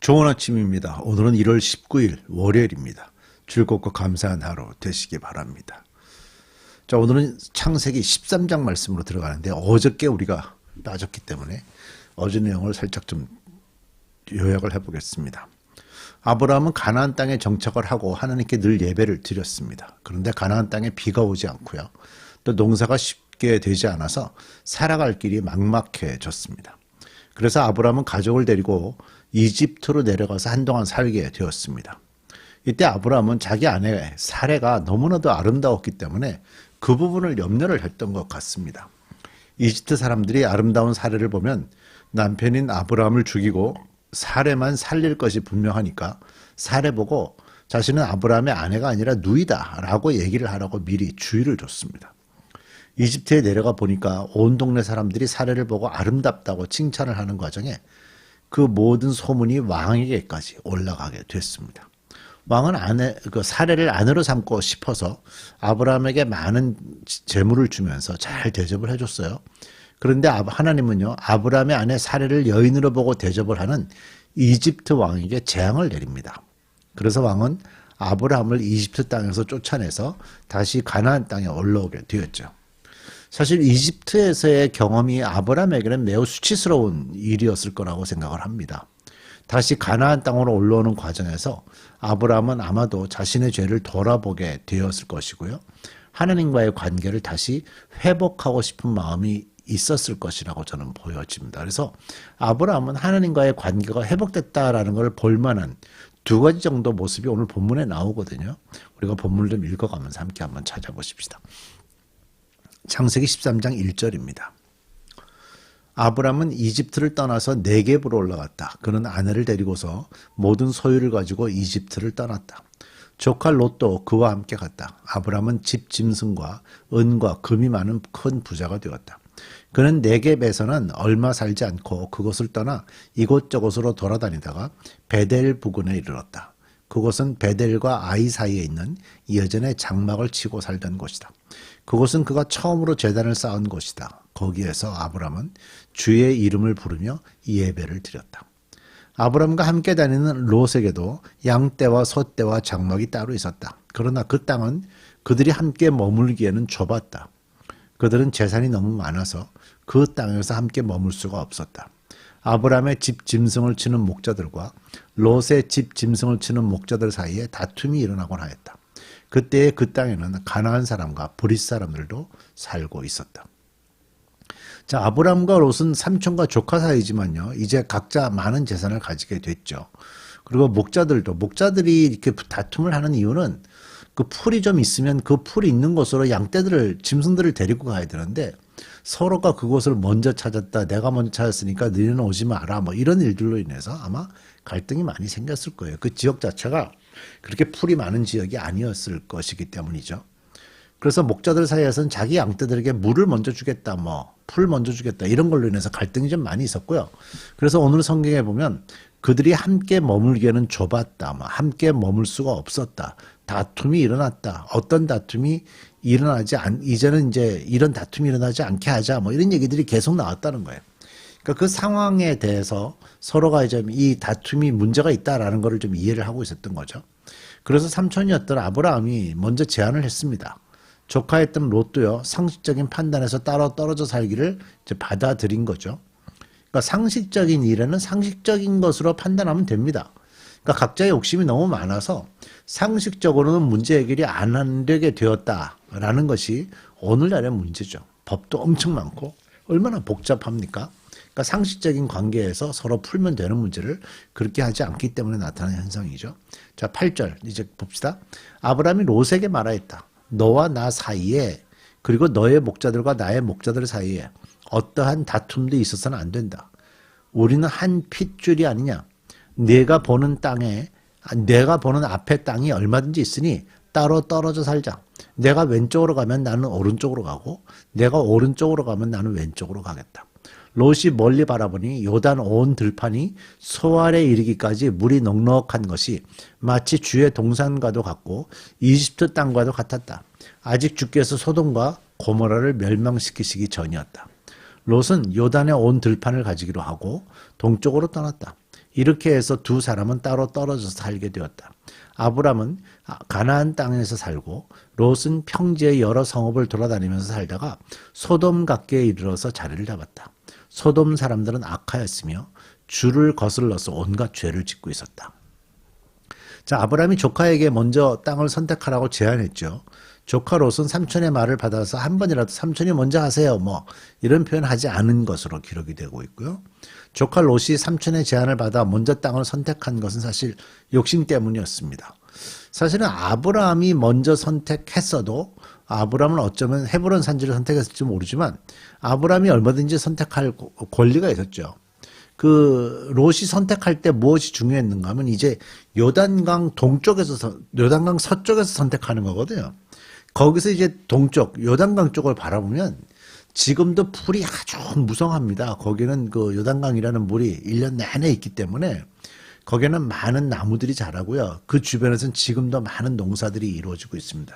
좋은 아침입니다. 오늘은 1월 19일 월요일입니다. 즐겁고 감사한 하루 되시기 바랍니다. 자, 오늘은 창세기 13장 말씀으로 들어가는데 어저께 우리가 빠졌기 때문에 어제 내용을 살짝 좀 요약을 해보겠습니다. 아브라함은 가나안 땅에 정착을 하고 하나님께 늘 예배를 드렸습니다. 그런데 가나안 땅에 비가 오지 않고요. 또 농사가 쉽게 되지 않아서 살아갈 길이 막막해졌습니다. 그래서 아브라함은 가족을 데리고 이집트로 내려가서 한동안 살게 되었습니다. 이때 아브라함은 자기 아내 사레가 너무나도 아름다웠기 때문에 그 부분을 염려를 했던 것 같습니다. 이집트 사람들이 아름다운 사레를 보면 남편인 아브라함을 죽이고 사레만 살릴 것이 분명하니까 사레 보고 자신은 아브라함의 아내가 아니라 누이다 라고 얘기를 하라고 미리 주의를 줬습니다. 이집트에 내려가 보니까 온 동네 사람들이 사레를 보고 아름답다고 칭찬을 하는 과정에 그 모든 소문이 왕에게까지 올라가게 됐습니다. 왕은 사레를 아내로 삼고 싶어서 아브라함에게 많은 재물을 주면서 잘 대접을 해줬어요. 그런데 하나님은요, 아브라함의 아내 사레를 여인으로 보고 대접을 하는 이집트 왕에게 재앙을 내립니다. 그래서 왕은 아브라함을 이집트 땅에서 쫓아내서 다시 가나안 땅에 올라오게 되었죠. 사실 이집트에서의 경험이 아브라함에게는 매우 수치스러운 일이었을 거라고 생각을 합니다. 다시 가나안 땅으로 올라오는 과정에서 아브라함은 아마도 자신의 죄를 돌아보게 되었을 것이고요. 하나님과의 관계를 다시 회복하고 싶은 마음이 있었을 것이라고 저는 보여집니다. 그래서 아브라함은 하나님과의 관계가 회복됐다라는 걸 볼만한 두 가지 정도 모습이 오늘 본문에 나오거든요. 우리가 본문을 좀 읽어가면서 함께 한번 찾아보십시다. 창세기 13장 1절입니다. 아브람은 이집트를 떠나서 네겝으로 올라갔다. 그는 아내를 데리고서 모든 소유를 가지고 이집트를 떠났다. 조카 롯도 그와 함께 갔다. 아브람은 집 짐승과 은과 금이 많은 큰 부자가 되었다. 그는 네겝에서는 얼마 살지 않고 그곳을 떠나 이곳저곳으로 돌아다니다가 베델 부근에 이르렀다. 그곳은 베델과 아이 사이에 있는 예전에 장막을 치고 살던 곳이다. 그곳은 그가 처음으로 제단을 쌓은 곳이다. 거기에서 아브람은 주의 이름을 부르며 예배를 드렸다. 아브람과 함께 다니는 롯에게도 양떼와 소떼와 장막이 따로 있었다. 그러나 그 땅은 그들이 함께 머물기에는 좁았다. 그들은 재산이 너무 많아서 그 땅에서 함께 머물 수가 없었다. 아브람의 집 짐승을 치는 목자들과 롯의 집 짐승을 치는 목자들 사이에 다툼이 일어나곤 하였다. 그때의 그 땅에는 가나안 사람과 브릿 사람들도 살고 있었다. 자, 아브람과 롯은 삼촌과 조카 사이지만요, 이제 각자 많은 재산을 가지게 됐죠. 그리고 목자들이 이렇게 다툼을 하는 이유는 그 풀이 좀 있으면 그 풀이 있는 곳으로 짐승들을 데리고 가야 되는데 서로가 그곳을 먼저 찾았다. 내가 먼저 찾았으니까 너희는 오지 마라. 뭐 이런 일들로 인해서 아마 갈등이 많이 생겼을 거예요. 그 지역 자체가 그렇게 풀이 많은 지역이 아니었을 것이기 때문이죠. 그래서 목자들 사이에서는 자기 양떼들에게 물을 먼저 주겠다, 풀 먼저 주겠다, 이런 걸로 인해서 갈등이 좀 많이 있었고요. 그래서 오늘 성경에 보면 그들이 함께 머물기에는 좁았다, 함께 머물 수가 없었다, 다툼이 일어났다, 어떤 다툼이 이제는 이제 이런 다툼이 일어나지 않게 하자, 이런 얘기들이 계속 나왔다는 거예요. 그러니까 그 상황에 대해서 서로가 이제 이 다툼이 문제가 있다라는 것을 좀 이해를 하고 있었던 거죠. 그래서 삼촌이었던 아브라함이 먼저 제안을 했습니다. 조카였던 롯도요, 상식적인 판단에서 따로 떨어져 살기를 이제 받아들인 거죠. 그러니까 상식적인 일에는 상식적인 것으로 판단하면 됩니다. 그러니까 각자의 욕심이 너무 많아서 상식적으로는 문제 해결이 안 되게 되었다라는 것이 오늘날의 문제죠. 법도 엄청 많고 얼마나 복잡합니까? 그러니까 상식적인 관계에서 서로 풀면 되는 문제를 그렇게 하지 않기 때문에 나타나는 현상이죠. 자, 8절 이제 봅시다. 아브라함이 롯에게 말하였다. 너와 나 사이에, 그리고 너의 목자들과 나의 목자들 사이에 어떠한 다툼도 있어서는 안 된다. 우리는 한 핏줄이 아니냐. 내가 보는 앞에 땅이 얼마든지 있으니 따로 떨어져 살자. 내가 왼쪽으로 가면 나는 오른쪽으로 가고, 내가 오른쪽으로 가면 나는 왼쪽으로 가겠다. 롯이 멀리 바라보니 요단 온 들판이 소알에 이르기까지 물이 넉넉한 것이 마치 주의 동산과도 같고 이집트 땅과도 같았다. 아직 주께서 소돔과 고모라를 멸망시키시기 전이었다. 롯은 요단의 온 들판을 가지기로 하고 동쪽으로 떠났다. 이렇게 해서 두 사람은 따로 떨어져서 살게 되었다. 아브람은 가나안 땅에서 살고 롯은 평지의 여러 성읍을 돌아다니면서 살다가 소돔 각계에 이르러서 자리를 잡았다. 소돔 사람들은 악하였으며 주를 거슬러서 온갖 죄를 짓고 있었다. 자, 아브람이 조카에게 먼저 땅을 선택하라고 제안했죠. 조카 롯은 삼촌의 말을 받아서 한 번이라도 삼촌이 먼저 하세요. 뭐 이런 표현하지 않은 것으로 기록이 되고 있고요. 조카 롯이 삼촌의 제안을 받아 먼저 땅을 선택한 것은 사실 욕심 때문이었습니다. 사실은 아브라함이 먼저 선택했어도 아브라함은 어쩌면 헤브론 산지를 선택했을지 모르지만 아브라함이 얼마든지 선택할 권리가 있었죠. 그 롯이 선택할 때 무엇이 중요했는가 하면 이제 요단강 동쪽에서 요단강 서쪽에서 선택하는 거거든요. 거기서 이제 동쪽 요단강 쪽을 바라보면 지금도 풀이 아주 무성합니다. 거기는 그 요단강이라는 물이 1년 내내 있기 때문에 거기는 많은 나무들이 자라고요. 그 주변에서는 지금도 많은 농사들이 이루어지고 있습니다.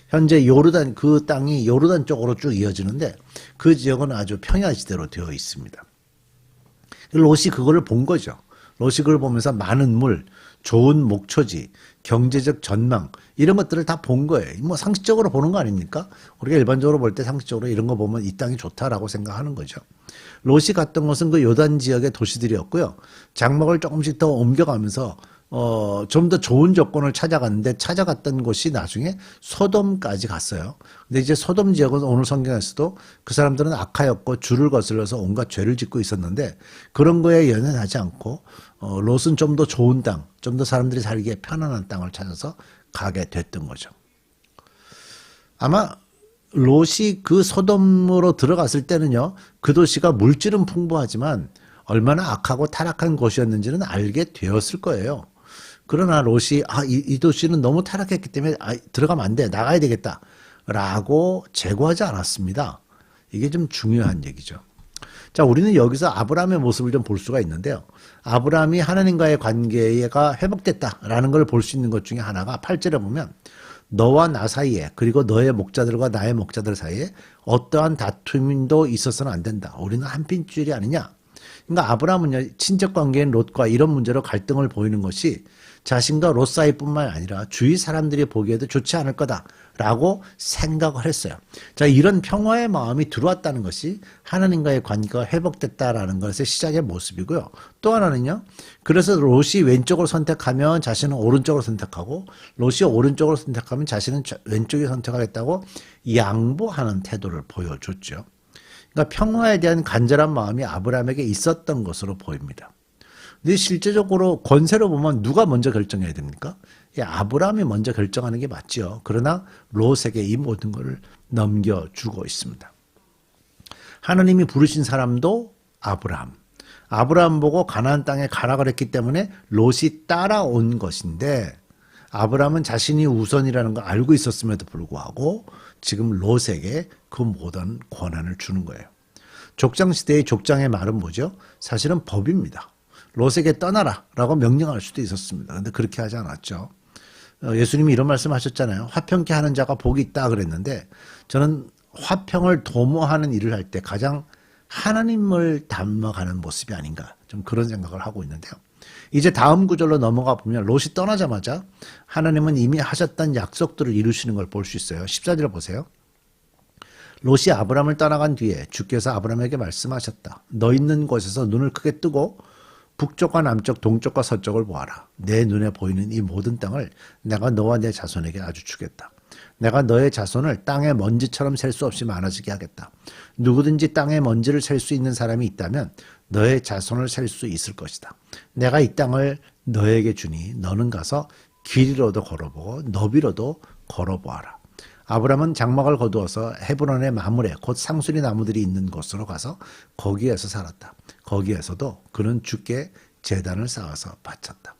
현재 요르단 그 땅이 요르단 쪽으로 쭉 이어지는데 그 지역은 아주 평야지대로 되어 있습니다. 롯이 그거를 본 거죠. 롯이 그걸 보면서 많은 물, 좋은 목초지, 경제적 전망 이런 것들을 다 본 거예요. 뭐 상식적으로 보는 거 아닙니까? 우리가 일반적으로 볼 때 상식적으로 이런 거 보면 이 땅이 좋다라고 생각하는 거죠. 롯이 갔던 곳은 그 요단 지역의 도시들이었고요. 장막을 조금씩 더 옮겨가면서 좀 더 좋은 조건을 찾아갔는데 찾아갔던 곳이 나중에 소돔까지 갔어요. 근데 이제 소돔 지역은 오늘 성경에서도 그 사람들은 악하였고 주를 거슬러서 온갖 죄를 짓고 있었는데 그런 거에 연연하지 않고 롯은 좀 더 좋은 땅, 좀 더 사람들이 살기에 편안한 땅을 찾아서 가게 됐던 거죠. 아마 롯이 그 소돔으로 들어갔을 때는요, 그 도시가 물질은 풍부하지만 얼마나 악하고 타락한 곳이었는지는 알게 되었을 거예요. 그러나 롯이 이 도시는 너무 타락했기 때문에 들어가면 안 돼, 나가야 되겠다 라고 제고하지 않았습니다. 이게 좀 중요한 얘기죠. 자, 우리는 여기서 아브라함의 모습을 좀 볼 수가 있는데요. 아브라함이 하나님과의 관계가 회복됐다라는 걸 볼 수 있는 것 중에 하나가 8절에 보면 너와 나 사이에 그리고 너의 목자들과 나의 목자들 사이에 어떠한 다툼도 있어서는 안 된다. 우리는 한 핀줄이 아니냐. 그러니까 아브라함은 친척 관계인 롯과 이런 문제로 갈등을 보이는 것이 자신과 롯 사이뿐만 아니라 주위 사람들이 보기에도 좋지 않을 거다라고 생각을 했어요. 자, 이런 평화의 마음이 들어왔다는 것이 하나님과의 관계가 회복됐다라는 것의 시작의 모습이고요. 또 하나는요. 그래서 롯이 왼쪽을 선택하면 자신은 오른쪽을 선택하고 롯이 오른쪽을 선택하면 자신은 왼쪽을 선택하겠다고 양보하는 태도를 보여줬죠. 그러니까 평화에 대한 간절한 마음이 아브라함에게 있었던 것으로 보입니다. 근데 실제적으로 권세로 보면 누가 먼저 결정해야 됩니까? 아브라함이 먼저 결정하는 게 맞죠. 그러나 롯에게 이 모든 것을 넘겨주고 있습니다. 하나님이 부르신 사람도 아브라함. 아브라함 보고 가나안 땅에 가라 그랬기 때문에 롯이 따라온 것인데 아브라함은 자신이 우선이라는 걸 알고 있었음에도 불구하고 지금 롯에게 그 모든 권한을 주는 거예요. 족장시대의 족장의 말은 뭐죠? 사실은 법입니다. 롯에게 떠나라 라고 명령할 수도 있었습니다. 그런데 그렇게 하지 않았죠. 예수님이 이런 말씀 하셨잖아요. 화평케 하는 자가 복이 있다 그랬는데 저는 화평을 도모하는 일을 할 때 가장 하나님을 닮아가는 모습이 아닌가 좀 그런 생각을 하고 있는데요. 이제 다음 구절로 넘어가 보면 롯이 떠나자마자 하나님은 이미 하셨던 약속들을 이루시는 걸 볼 수 있어요. 14절 보세요. 롯이 아브람을 떠나간 뒤에 주께서 아브람에게 말씀하셨다. 너 있는 곳에서 눈을 크게 뜨고 북쪽과 남쪽, 동쪽과 서쪽을 보아라. 내 눈에 보이는 이 모든 땅을 내가 너와 내 자손에게 아주 주겠다. 내가 너의 자손을 땅의 먼지처럼 셀 수 없이 많아지게 하겠다. 누구든지 땅의 먼지를 셀 수 있는 사람이 있다면 너의 자손을 셀 수 있을 것이다. 내가 이 땅을 너에게 주니 너는 가서 길이로도 걸어보고 너비로도 걸어보아라. 아브람은 장막을 거두어서 헤브론의 마물에 곧 상수리 나무들이 있는 곳으로 가서 거기에서 살았다. 거기에서도 그는 주께 제단을 쌓아서 바쳤다.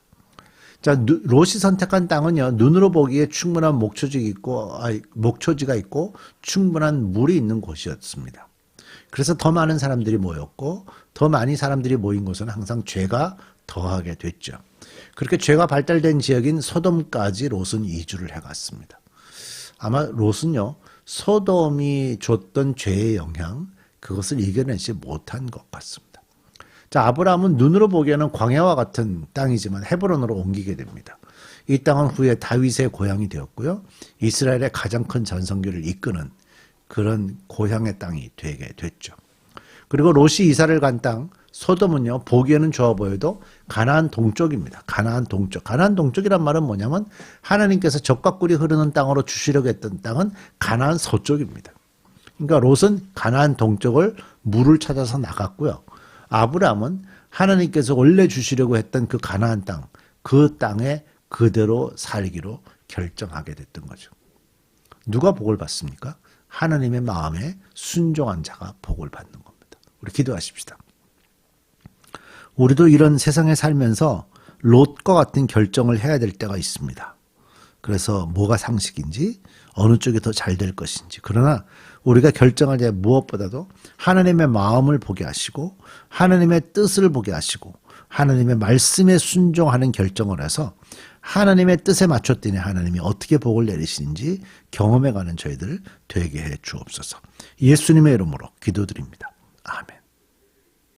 자, 롯이 선택한 땅은요, 눈으로 보기에 충분한 목초지가 있고 충분한 물이 있는 곳이었습니다. 그래서 더 많은 사람들이 모였고 더 많이 사람들이 모인 곳은 항상 죄가 더하게 됐죠. 그렇게 죄가 발달된 지역인 소돔까지 롯은 이주를 해갔습니다. 아마 롯은요, 소돔이 줬던 죄의 영향, 그것을 이겨내지 못한 것 같습니다. 자, 아브라함은 눈으로 보기에는 광야와 같은 땅이지만 헤브론으로 옮기게 됩니다. 이 땅은 후에 다윗의 고향이 되었고요. 이스라엘의 가장 큰 전성기를 이끄는 그런 고향의 땅이 되게 됐죠. 그리고 롯이 이사를 간 땅 소돔은요, 보기에는 좋아 보여도 가나안 동쪽입니다. 가나안 동쪽. 가나안 동쪽이란 말은 뭐냐면 하나님께서 젖과 꿀이 흐르는 땅으로 주시려고 했던 땅은 가나안 서쪽입니다. 그러니까 롯은 가나안 동쪽을 물을 찾아서 나갔고요. 아브라함은 하나님께서 원래 주시려고 했던 그 가나안 땅, 그 땅에 그대로 살기로 결정하게 됐던 거죠. 누가 복을 받습니까? 하나님의 마음에 순종한 자가 복을 받는 겁니다. 우리 기도하십시다. 우리도 이런 세상에 살면서 롯과 같은 결정을 해야 될 때가 있습니다. 그래서 뭐가 상식인지 어느 쪽이 더 잘 될 것인지, 그러나 우리가 결정할 때 무엇보다도 하나님의 마음을 보게 하시고 하나님의 뜻을 보게 하시고 하나님의 말씀에 순종하는 결정을 해서 하나님의 뜻에 맞췄더니 하나님이 어떻게 복을 내리시는지 경험해가는 저희들 되게 해 주옵소서. 예수님의 이름으로 기도드립니다. 아멘.